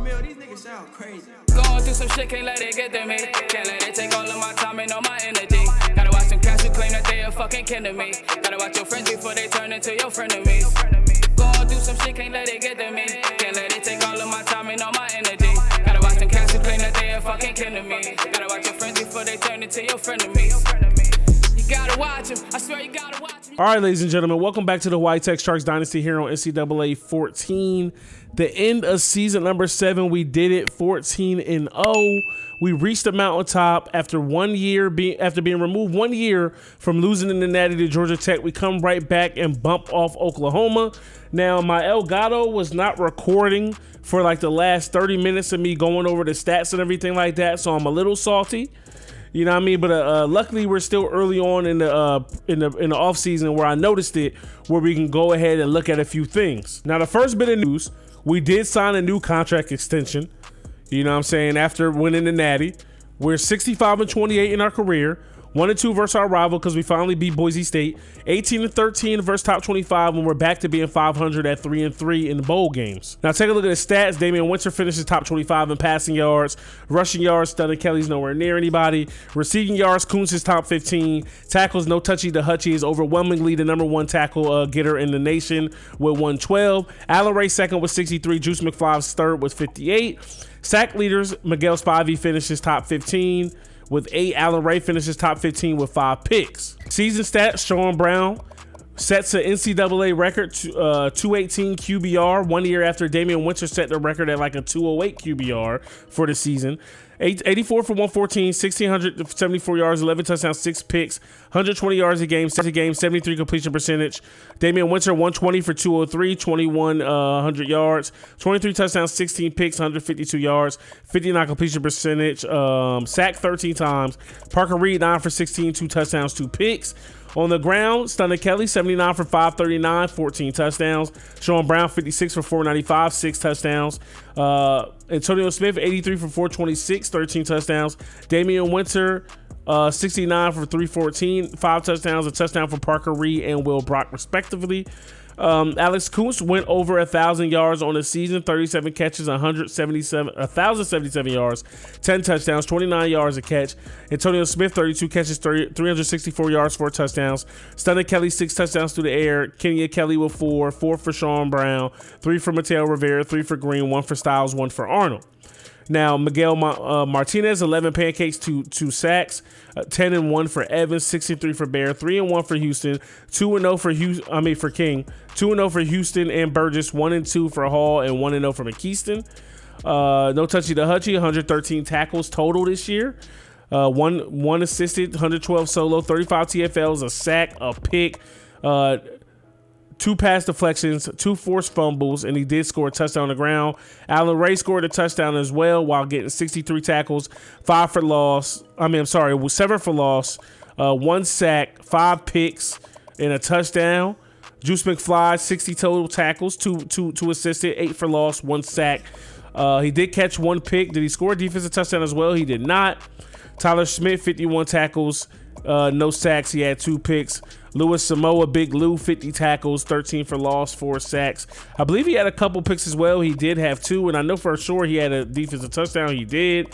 Romeo, these niggas sound crazy. Going through some shit, can't let it get to me. Can't let it take all of my time and all my energy. Gotta watch them cats who claim that they a fucking kin to me. Gotta watch your friends before they turn into your frenemies. Going through some shit, can't let it get to me. Can't let it take all of my time and all my energy. Gotta watch them cats who claim that they a fucking kin to me. Gotta watch your friends before they turn into your frenemies. You gotta watch him. I swear you gotta watch him. All right, ladies and gentlemen, welcome back to the White Tech Sharks Dynasty here on NCAA 14. The end of season number 7, we did it 14-0. We reached the mountaintop after 1 year after being removed 1 year from losing in the Natty to Georgia Tech. We come right back and bump off Oklahoma. Now, my Elgato was not recording for like the last 30 minutes of me going over the stats and everything like that, so I'm a little salty. You know what I mean? But luckily, we're still early on in the off season where I noticed it, where we can go ahead and look at a few things. Now, the first bit of news, we did sign a new contract extension. You know what I'm saying? After winning the Natty, we're 65-28 in our career. 1-2 versus our rival because we finally beat Boise State. 18-13 versus top 25 when we're back to being 500 at 3-3 in the bowl games. Now take a look at the stats. Damian Winter finishes top 25 in passing yards. Rushing yards, Stunning Kelly's nowhere near anybody. Receiving yards, Kuntz is top 15. Tackles, no touchy. The Hutchie is overwhelmingly the number 1 tackle getter in the nation with 112. Allen Ray second with 63. Juice McFly's third with 58. Sack leaders, Miguel Spivey finishes top 15 with 8. Allen Ray finishes top 15 with 5 picks. Season stats, Sean Brown sets an NCAA record, 218 QBR, 1 year after Damian Winter set the record at like a 208 QBR for the season. 84 for 114, 1,674 yards, 11 touchdowns, 6 picks, 120 yards a game, 73 completion percentage. Damian Winter, 120 for 203, 100 yards, 23 touchdowns, 16 picks, 152 yards, 59 completion percentage, sacked 13 times. Parker Reed, 9 for 16, 2 touchdowns, 2 picks. On the ground, Stunning Kelly, 79 for 539, 14 touchdowns. Sean Brown, 56 for 495, 6 touchdowns. Antonio Smith, 83 for 426, 13 touchdowns. Damian Winter, 69 for 314, 5 touchdowns, a touchdown for Parker Reed and Will Brock, respectively. Alex Kuntz went over 1,000 yards on the season, 37 catches, 1,077 yards, 10 touchdowns, 29 yards a catch. Antonio Smith, 32 catches, 364 yards, 4 touchdowns. Stunning Kelly, 6 touchdowns through the air. Kenya Kelly with 4 for Sean Brown, 3 for Mateo Rivera, 3 for Green, 1 for Styles, 1 for Arnold. Now, Miguel Martinez, 11 pancakes, 2 sacks, 10-1 for Evans, 63 for Bear, 3-1 for Houston, 2-0 for King, 2-0 for Houston and Burgess, 1-2 for Hall, and 1-0 for McKeeston. No touchy to Hutchie, 113 tackles total this year. One assisted, 112 solo, 35 TFLs, a sack, a pick, 2 pass deflections, 2 forced fumbles, and he did score a touchdown on the ground. Allen Ray scored a touchdown as well while getting 63 tackles, 7 for loss, 1 sack, 5 picks, and a touchdown. Juice McFly, 60 total tackles, 2 assisted, 8 for loss, 1 sack. He did catch 1 pick. Did he score a defensive touchdown as well? He did not. Tyler Schmidt, 51 tackles, no sacks. He had 2 picks. Louis Samoa, Big Lou, 50 tackles, 13 for loss, 4 sacks. I believe he had a couple picks as well. He did have 2, and I know for sure he had a defensive touchdown. He did.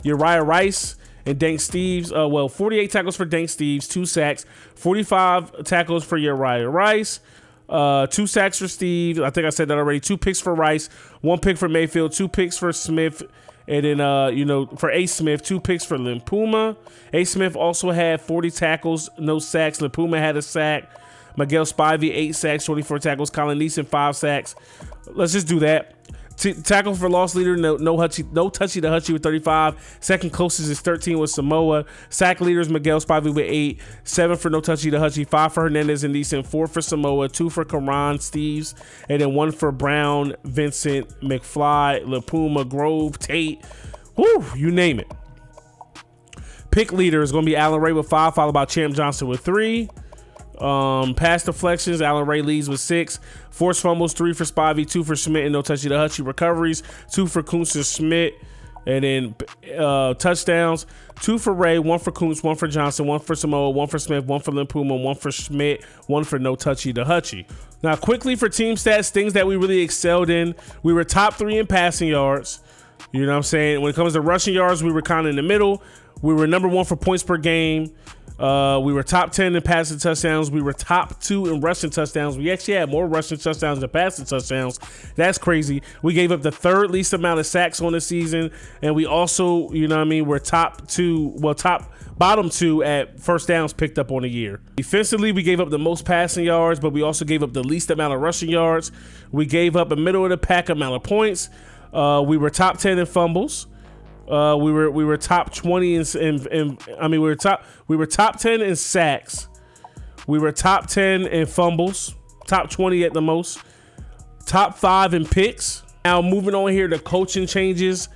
Uriah Rice and Dank Steves, 48 tackles for Dank Steves, 2 sacks, 45 tackles for Uriah Rice, 2 sacks for Steve. I think I said that already. 2 picks for Rice, 1 pick for Mayfield, 2 picks for Smith. And then, for A. Smith, 2 picks for Limpuma. A. Smith also had 40 tackles, no sacks. Limpuma had a sack. Miguel Spivey, 8 sacks, 24 tackles. Colin Neeson, 5 sacks. Let's just do that. Tackle for loss leader, no touchy to Hutchie with 35. Second closest is 13 with Samoa. Sack leaders, Miguel Spivey with 8. 7 for no touchy to Hutchie. 5 for Hernandez and Neeson. 4 for Samoa. 2 for Karan Steves. And then 1 for Brown, Vincent, McFly, Limpuma, Grove, Tate. Woo, you name it. Pick leader is going to be Allen Ray with 5, followed by Champ Johnson with 3. Pass deflections, Allen Ray leads with 6. Forced fumbles, 3 for Spivey, 2 for Schmidt, and no touchy to Hutchie. Recoveries, 2 for Kuntz and Schmidt. And then touchdowns, 2 for Ray, 1 for Kuntz, 1 for Johnson, 1 for Samoa, 1 for Smith, 1 for Limpuma, 1 for Schmidt, 1 for no touchy to Hutchie. Now, quickly for team stats, things that we really excelled in. We were top 3 in passing yards. You know what I'm saying? When it comes to rushing yards, we were kind of in the middle. We were number 1 for points per game. We were top 10 in passing touchdowns. We were top 2 in rushing touchdowns. We actually had more rushing touchdowns than passing touchdowns. That's crazy. We gave up the 3rd least amount of sacks on the season. And we also, you know what I mean, we're bottom 2 at first downs picked up on the year. Defensively, we gave up the most passing yards, but we also gave up the least amount of rushing yards. We gave up a middle of the pack amount of points. We were top 10 in fumbles. We were top 20 we were top 10 in sacks. We were top 10 in fumbles, top 20 at the most, top 5 in picks. Now moving on here to coaching changes.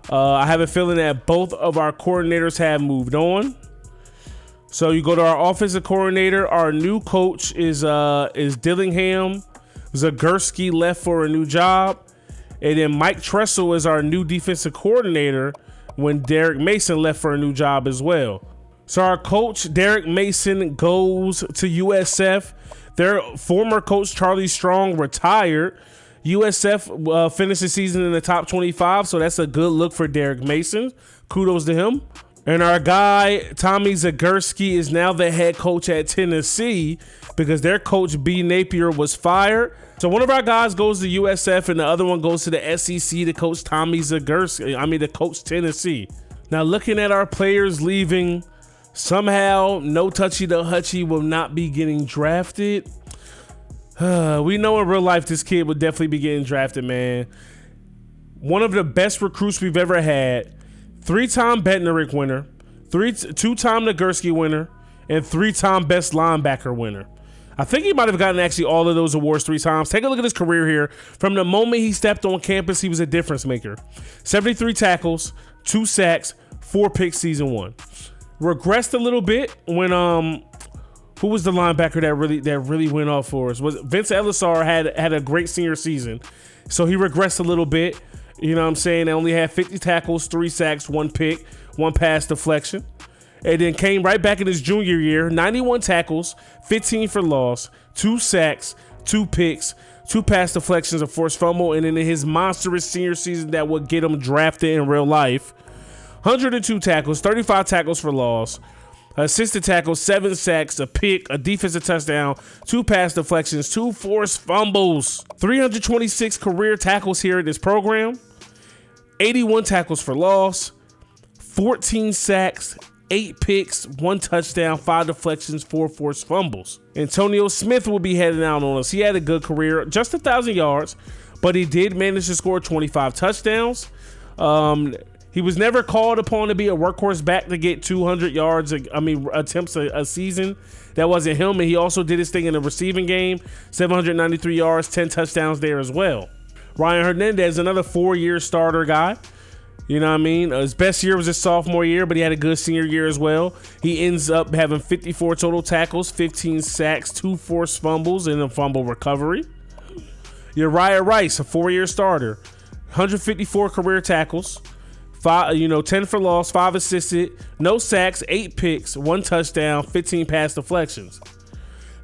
I have a feeling that both of our coordinators have moved on. So you go to our offensive coordinator. Our new coach is Dillingham. Zagurski left for a new job. And then Mike Tressel is our new defensive coordinator when Derek Mason left for a new job as well. So our coach, Derek Mason, goes to USF. Their former coach, Charlie Strong, retired. USF finished the season in the top 25, so that's a good look for Derek Mason. Kudos to him. And our guy, Tommy Zagurski, is now the head coach at Tennessee because their coach, B. Napier, was fired. So one of our guys goes to USF and the other one goes to the SEC to coach Tommy Zagurski. To coach Tennessee. Now looking at our players leaving, somehow no touchy no hutchy will not be getting drafted. We know in real life this kid would definitely be getting drafted, man. One of the best recruits we've ever had. 3-time Bednarik winner, 2-time Nagurski winner, and 3-time best linebacker winner. I think he might have gotten actually all of those awards 3 times. Take a look at his career here. From the moment he stepped on campus, he was a difference maker. 73 tackles, 2 sacks, 4 picks season 1. Regressed a little bit when who was the linebacker that really went off for us? Was Vince Elisar had a great senior season. So he regressed a little bit. You know what I'm saying? They only had 50 tackles, 3 sacks, 1 pick, 1 pass deflection. And then came right back in his junior year, 91 tackles, 15 for loss, 2 sacks, 2 picks, 2 pass deflections, a forced fumble, and then in his monstrous senior season that would get him drafted in real life, 102 tackles, 35 tackles for loss, assisted tackles, 7 sacks, a pick, a defensive touchdown, 2 pass deflections, 2 forced fumbles, 326 career tackles here in this program, 81 tackles for loss, 14 sacks, 8 picks, 1 touchdown, 5 deflections, 4 forced fumbles. Antonio Smith will be heading out on us. He had a good career, just 1,000 yards, but he did manage to score 25 touchdowns. He was never called upon to be a workhorse back to get 200 yards, attempts a season. That wasn't him, and he also did his thing in the receiving game, 793 yards, 10 touchdowns there as well. Ryan Hernandez, another 4-year starter guy. You know what I mean? His best year was his sophomore year, but he had a good senior year as well. He ends up having 54 total tackles, 15 sacks, 2 forced fumbles, and a fumble recovery. Uriah Rice, a 4-year starter, 154 career tackles, 10 for loss, 5 assisted, no sacks, 8 picks, 1 touchdown, 15 pass deflections.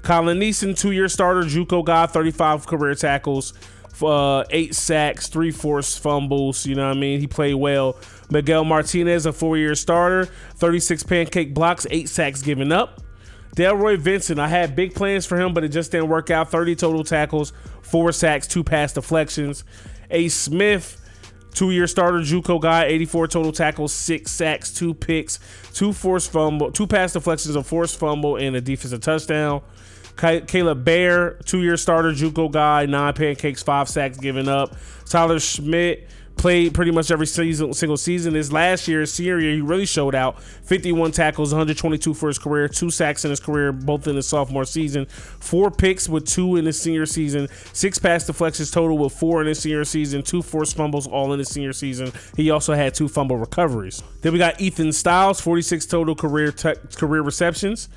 Colin Neeson, 2-year starter, JUCO guy, 35 career tackles, 8 sacks, 3 forced fumbles. You know what I mean? He played well. Miguel Martinez, a 4-year starter, 36 pancake blocks, 8 sacks given up. Delroy Vincent, I had big plans for him, but it just didn't work out. 30 total tackles, 4 sacks, 2 pass deflections. Ace Smith, 2-year starter, JUCO guy, 84 total tackles, 6 sacks, 2 picks, 2 pass deflections, a forced fumble, and a defensive touchdown. Caleb Bear, 2-year starter, JUCO guy, 9 pancakes, 5 sacks given up. Tyler Schmidt played pretty much every single season. His last year, his senior year, he really showed out. 51 tackles, 122 for his career, 2 sacks in his career, both in his sophomore season. 4 picks with 2 in his senior season. 6 pass deflections total with 4 in his senior season. 2 forced fumbles all in his senior season. He also had 2 fumble recoveries. Then we got Ethan Stiles, 46 total career receptions.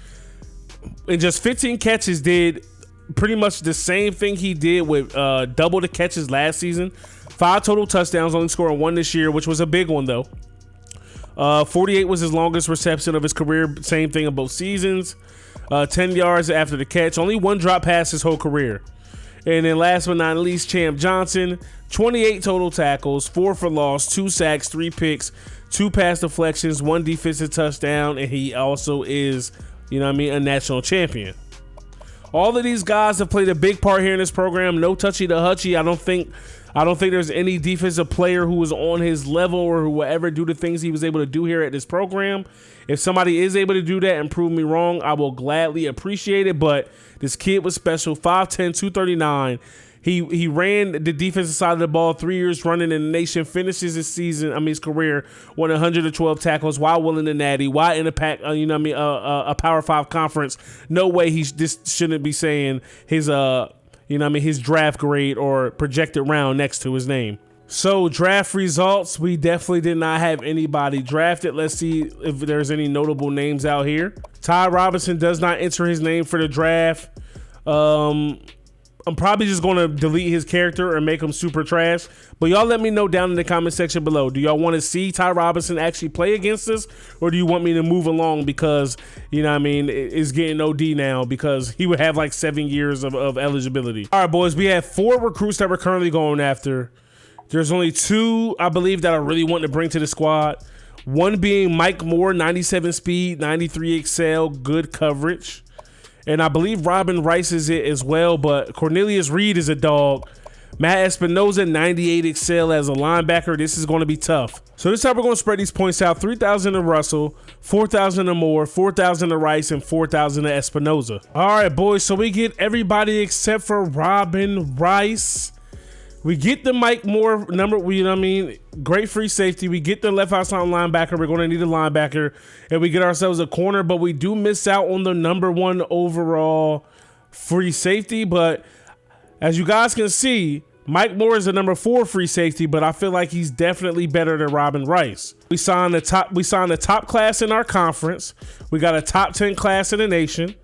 In just 15 catches, did pretty much the same thing he did with double the catches last season. 5 total touchdowns, only scoring 1 this year, which was a big one though. 48 was his longest reception of his career. Same thing in both seasons. 10 yards after the catch. Only 1 drop pass his whole career. And then last but not least, Champ Johnson, 28 total tackles, 4 for loss, 2 sacks, 3 picks, 2 pass deflections, 1 defensive touchdown, and he also is, a national champion. All of these guys have played a big part here in this program. No touchy to hutchy. I don't think there's any defensive player who was on his level or who will ever do the things he was able to do here at this program. If somebody is able to do that and prove me wrong, I will gladly appreciate it. But this kid was special. 5'10", 239. He ran the defensive side of the ball 3 years running in the nation, finishes his career, won 112 tackles while winning the Natty, while in a Power 5 conference. No way this shouldn't be saying his his draft grade or projected round next to his name. So draft results, we definitely did not have anybody drafted. Let's see if there's any notable names out here. Ty Robinson does not enter his name for the draft. I'm probably just going to delete his character and make him super trash. But y'all let me know down in the comment section below. Do y'all want to see Ty Robinson actually play against us? Or do you want me to move along because, it's getting OD now because he would have like 7 years of eligibility. All right, boys, we have 4 recruits that we're currently going after. There's only 2, I believe, that I really want to bring to the squad. One being Mike Moore, 97 speed, 93 excel, good coverage. And I believe Robin Rice is it as well, but Cornelius Reed is a dog. Matt Espinoza, 98 excel as a linebacker. This is going to be tough. So this is how we're going to spread these points out. 3,000 to Russell, 4,000 to Moore, 4,000 to Rice, and 4,000 to Espinoza. All right, boys. So we get everybody except for Robin Rice. We get the Mike Moore number, great free safety. We get the left outside linebacker. We're going to need a linebacker. And we get ourselves a corner, but we do miss out on the number 1 overall free safety. But as you guys can see, Mike Moore is the number 4 free safety, but I feel like he's definitely better than Robin Rice. We signed the top class in our conference. We got a top 10 class in the nation.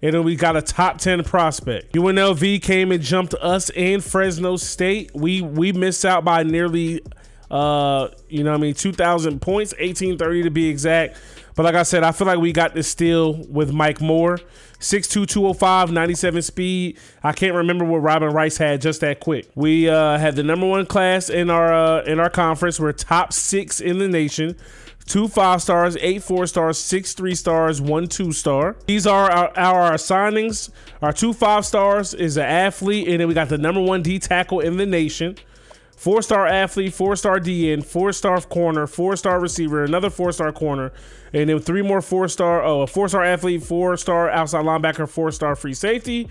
And then we got a top 10 prospect. UNLV came and jumped us and Fresno State. We missed out by nearly, 2,000 points, 1,830 to be exact. But like I said, I feel like we got this steal with Mike Moore. 6'2", 205, 97 speed. I can't remember what Robin Rice had just that quick. We had the number 1 class in our conference. We're top 6 in the nation. 2 5-stars, 8 4-stars, 6 3-stars, 1 2-star. These are our signings. Our 2 5-stars is an athlete, and then we got the number 1 D tackle in the nation. 4-star athlete, 4-star DN, 4-star corner, 4-star receiver, another 4-star corner, and then 3 more 4-star. A 4-star athlete, 4-star outside linebacker, 4-star free safety.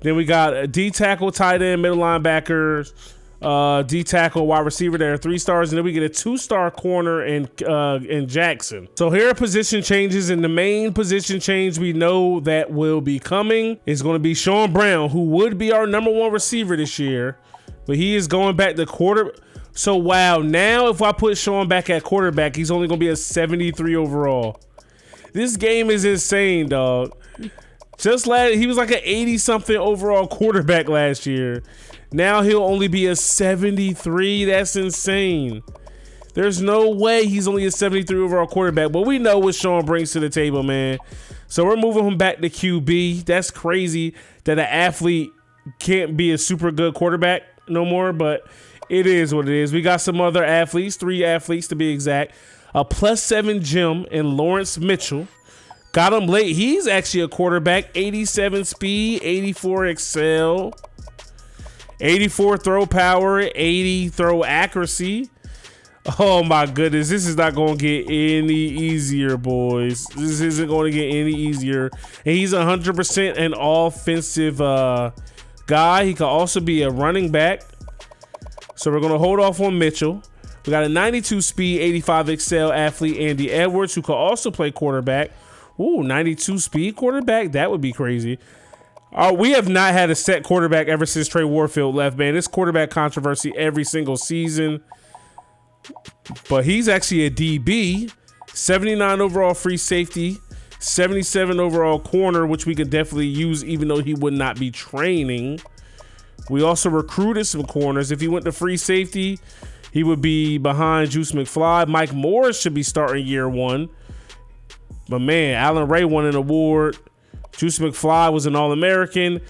Then we got a D tackle, tight end, middle linebacker, D tackle, wide receiver. There are 3 stars, and then we get a 2-star corner in Jackson. So here are position changes, and the main position change we know that will be coming is going to be Sean Brown, who would be our number 1 receiver this year, but he is going back to quarter. So wow, now if I put Sean back at quarterback, he's only going to be a 73 overall. This game is insane, dog. He was like an 80-something overall quarterback last year. Now he'll only be a 73. That's insane. There's no way he's only a 73 overall quarterback, but we know what Sean brings to the table, man. So we're moving him back to QB. That's crazy that an athlete can't be a super good quarterback no more, but it is what it is. We got some other athletes, 3 athletes to be exact. A +7 Jim and Lawrence Mitchell. Got him late. He's actually a quarterback. 87 speed, 84 excel. 84 throw power, 80 throw accuracy. Oh my goodness, this is not going to get any easier, boys. This isn't going to get any easier. And he's 100% an offensive guy. He could also be a running back. So we're going to hold off on Mitchell. We got a 92 speed, 85 excel athlete, Andy Edwards, who could also play quarterback. Ooh, 92 speed quarterback? That would be crazy. We have not had a set quarterback ever since Trey Warfield left, man. This quarterback controversy every single season. But he's actually a DB. 79 overall free safety. 77 overall corner, which we could definitely use even though he would not be training. We also recruited some corners. If he went to free safety, he would be behind Juice McFly. Mike Morris should be starting year 1. But man, Alan Ray won an award. Juice McFly was an All-American.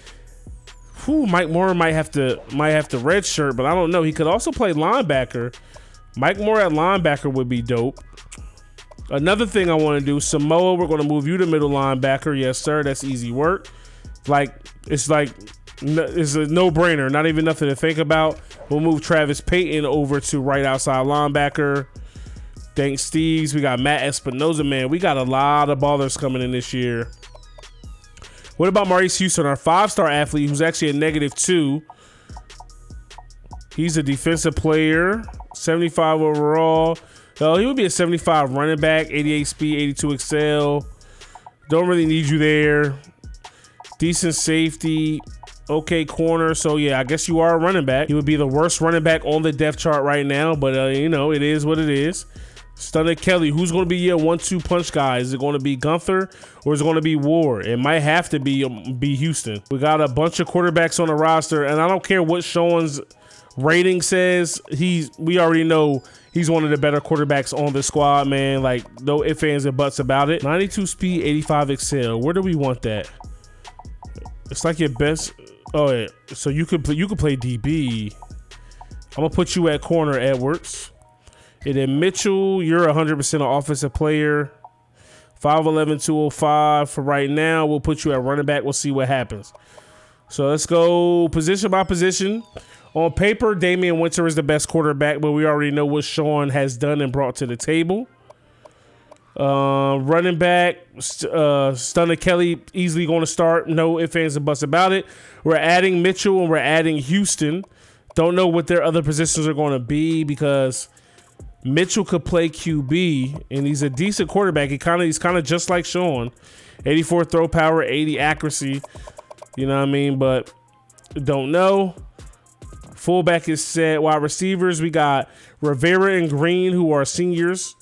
Mike Moore might have to redshirt, but I don't know. He could also play linebacker. Mike Moore at linebacker would be dope. Another thing I want to do, Samoa, we're going to move you to middle linebacker. Yes, sir. That's easy work. It's a no-brainer. Not even nothing to think about. We'll move Travis Payton over to right outside linebacker. Thanks, Steves. We got Matt Espinoza, man. We got a lot of ballers coming in this year. What about Maurice Houston, our 5-star athlete who's actually a -2? He's a defensive player, 75 overall. He would be a 75 running back, 88 speed, 82 excel. Don't really need you there. Decent safety, okay corner. So yeah, I guess you are a running back. He would be the worst running back on the depth chart right now, but it is what it is. Stunner Kelly, who's going to be your 1-2 punch guy? Is it going to be Gunther or is it going to be Ward? It might have to be Houston. We got a bunch of quarterbacks on the roster, and I don't care what Sean's rating says. We already know he's one of the better quarterbacks on the squad, man. Like, no ifs, ands, and buts about it. 92 speed, 85 excel. Where do we want that? It's like your best. Oh yeah. So you could play DB. I'm gonna put you at corner, Edwards. And then Mitchell, you're 100% an offensive player. 5'11", 205 for right now. We'll put you at running back. We'll see what happens. So let's go position by position. On paper, Damian Winter is the best quarterback, but we already know what Sean has done and brought to the table. Running back, Stunner Kelly, easily going to start. No ifs, ands, and buts about it. We're adding Mitchell and we're adding Houston. Don't know what their other positions are going to be because Mitchell could play QB, and he's a decent quarterback. He's kind of just like Sean. 84 throw power, 80 accuracy. You know what I mean? But don't know. Fullback is set. Wide receivers, we got Rivera and Green, who are seniors.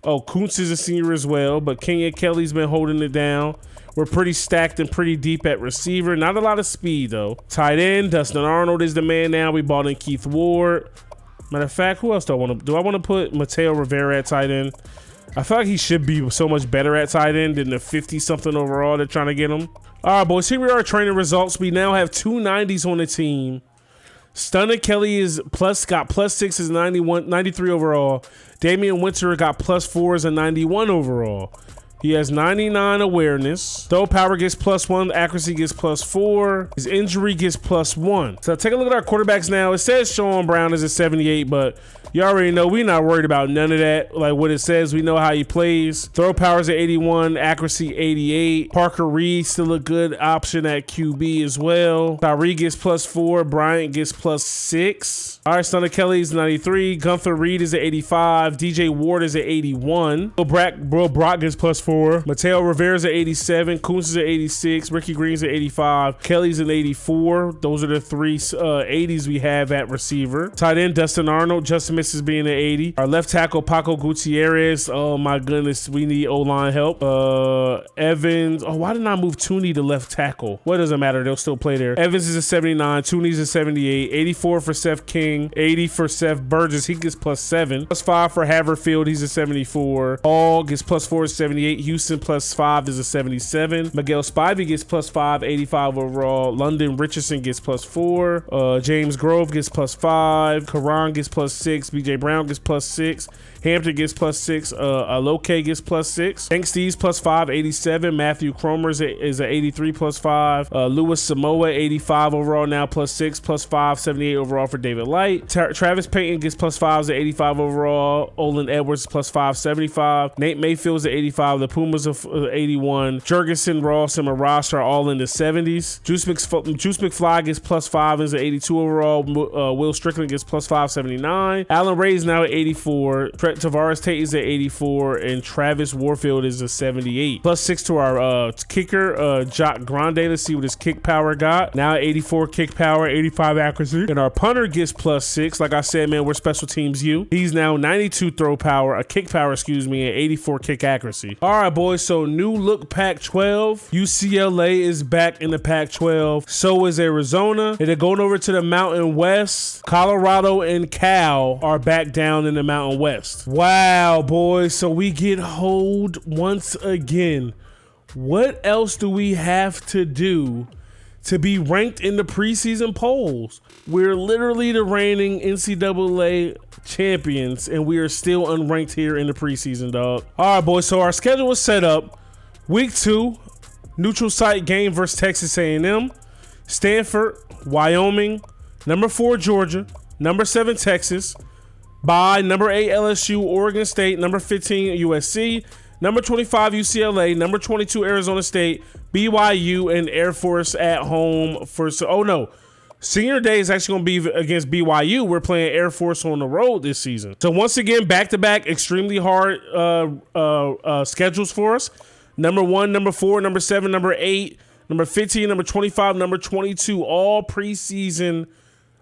Oh, Kuntz is a senior as well, but Kenya Kelly's been holding it down. We're pretty stacked and pretty deep at receiver. Not a lot of speed, though. Tight end, Dustin Arnold is the man now. We bought in Keith Ward. Matter of fact, who else do I want to? Do I want to put Mateo Rivera at tight end? I feel like he should be so much better at tight end than the 50-something overall they're trying to get him. All right, boys, here we are training results. We now have 2 90s on the team. Stunner Kelly got +6 is 93 overall. Damian Winter got +4 is a 91 overall. He has 99 awareness. Throw power gets +1. Accuracy gets +4. His injury gets +1. So take a look at our quarterbacks now. It says Sean Brown is a 78, but you already know we're not worried about none of that. Like what it says, we know how he plays. Throw power is at 81. Accuracy 88. Parker Reed still a good option at QB as well. Tyree gets +4. Bryant gets +6. All right, Stunner Kelly is 93. Gunther Reed is at 85. DJ Ward is at 81. Bro Brock gets +4. Mateo Rivera's at 87. Kuntz is at 86. Ricky Green's at 85. Kelly's at 84. Those are the 3 80s we have at receiver. Tight end, Dustin Arnold. Justin Misses being at 80. Our left tackle, Paco Gutierrez. Oh, my goodness. We need O-line help. Evans. Oh, why didn't I move Tooney to left tackle? Well, it doesn't matter. They'll still play there. Evans is a 79. Tooney's a 78. 84 for Seth King. 80 for Seth Burgess. He gets +7. +5 for Haverfield. He's a 74. Hall gets +4 is 78. Houston +5 is a 77. Miguel Spivey gets +5, 85 overall. London Richardson gets +4. James Grove gets +5. Karan gets +6. BJ Brown gets +6. Hampton gets +6. Aloke gets +6. Hank Steves +5, 87. Matthew Cromer is a 83 +5. Louis Samoa 85 overall now +6 +5 78 overall for David Light. Travis Payton gets +5 at 85 overall. Olin Edwards +5 75. Nate Mayfield's at 85. The Pumas of 81. Jurgensen, Ross, and Marash are all in the 70s. Juice McFly gets +5 is at 82 overall. Will Strickland gets +5 79. Alan Ray's now at 84. Tavares Tate is at 84, and Travis Warfield is a 78. +6 to our kicker, Jock Grande. Let's see what his kick power got. Now at 84 kick power, 85 accuracy. And our punter gets +6. Like I said, man, we're special teams U. He's now 92 throw power, kick power, excuse me, and 84 kick accuracy. All right, boys, so new look Pac-12. UCLA is back in the Pac-12. So is Arizona. And they're going over to the Mountain West. Colorado and Cal are back down in the Mountain West. Wow, boys. So we get hold once again. What else do we have to do to be ranked in the preseason polls. We're literally the reigning NCAA champions, and we are still unranked here in the preseason, dog. All right, boys. So our schedule was set up. Week 2, neutral site game versus Texas A&M, Stanford, Wyoming, number 4 Georgia, number 7 Texas, bye number 8 LSU, Oregon State, number 15 USC, number 25 UCLA, number 22 Arizona State, BYU, and Air Force at home for. Oh no, Senior Day is actually going to be against BYU. We're playing Air Force on the road this season. So once again, back-to-back, extremely hard schedules for us. Number 1, number 4, number 7, number 8, number 15, number 25, number 22, all preseason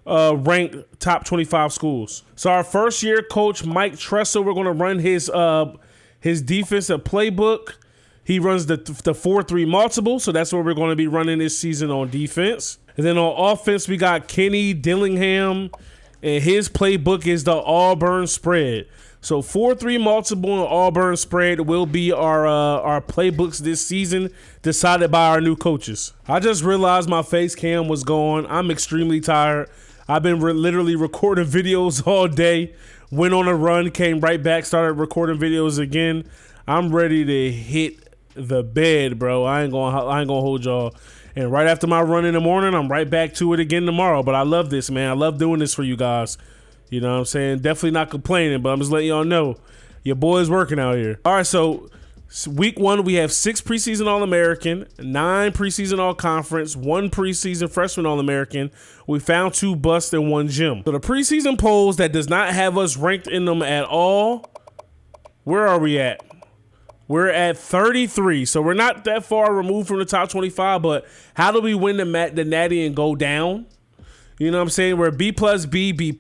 ranked top 25 schools. So our first year coach, Mike Tressel, we're going to run his defensive playbook. He runs the 4-3 multiple, so that's what we're going to be running this season on defense. And then on offense, we got Kenny Dillingham, and his playbook is the Auburn spread. So 4-3 multiple and Auburn spread will be our playbooks this season, decided by our new coaches. I just realized my face cam was gone. I'm extremely tired. I've been literally recording videos all day. Went on a run, came right back, started recording videos again. I'm ready to hit the bed, bro. I ain't gonna hold y'all. And right after my run in the morning, I'm right back to it again tomorrow. But I love this, man. I love doing this for you guys. You know what I'm saying? Definitely not complaining, but I'm just letting y'all know your boy's working out here. All right, so week 1, we have 6 preseason All-American, 9 preseason All-Conference, 1 preseason freshman All-American. We found 2 busts and 1 gem. So the preseason polls that does not have us ranked in them at all, where are we at? We're at 33, so we're not that far removed from the top 25, but how do we win the Natty and go down? You know what I'm saying? We're B+, B+.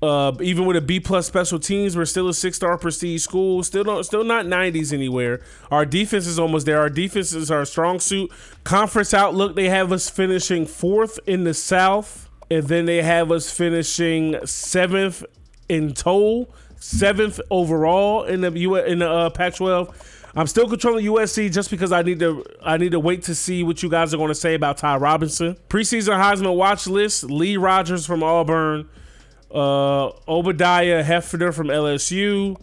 Even with a B+ special teams, we're still a 6-star prestige school. Still not 90s anywhere. Our defense is almost there. Our defense is our strong suit. Conference outlook, they have us finishing 4th in the South, and then they have us finishing 7th in total, 7th overall in the Pac-12. I'm still controlling USC just because I need to wait to see what you guys are going to say about Ty Robinson. Preseason Heisman watch list: Lee Rogers from Auburn, Obadiah Hefner from LSU,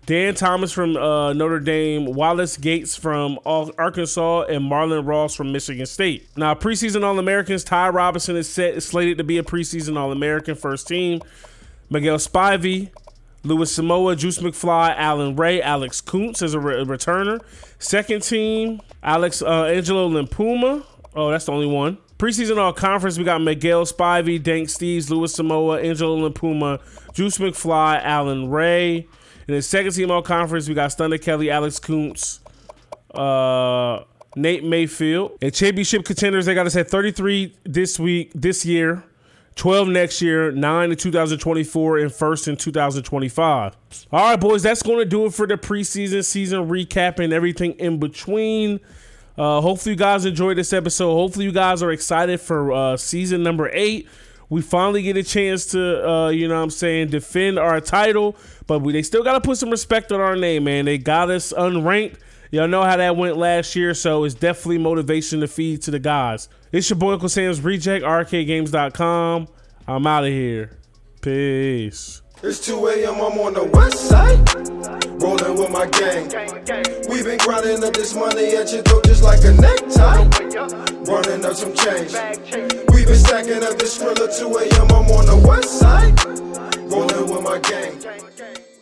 Dan Thomas from Notre Dame, Wallace Gates from Arkansas, and Marlon Ross from Michigan State. Now, preseason All-Americans: Ty Robinson is slated to be a preseason All-American first team. Miguel Spivey, Louis Samoa, Juice McFly, Allen Ray, Alex Kuntz as a returner. Second team, Angelo Limpuma. Oh, that's the only one. Preseason All-Conference, we got Miguel Spivey, Dank Steves, Louis Samoa, Angelo Limpuma, Juice McFly, Allen Ray. And then second team All-Conference, we got Stunner Kelly, Alex Kuntz, Nate Mayfield. And championship contenders, they got us at 33 this year. 12 next year, 9 in 2024, and 1st in 2025. All right, boys, that's going to do it for the preseason season recap and everything in between. Hopefully you guys enjoyed this episode. Hopefully you guys are excited for season number 8. We finally get a chance to, defend our title, but they still got to put some respect on our name, man. They got us unranked. Y'all know how that went last year, so it's definitely motivation to feed to the guys. It's your boy UncleSamsReject, arcadegames.com. I'm out of here. Peace. It's 2 a.m. I'm on the west side, rolling with my gang. We've been grinding up this money at your throat just like a necktie, running up some change. We've been stacking up this Skrilla. 2 a.m. I'm on the west side, rolling with my gang.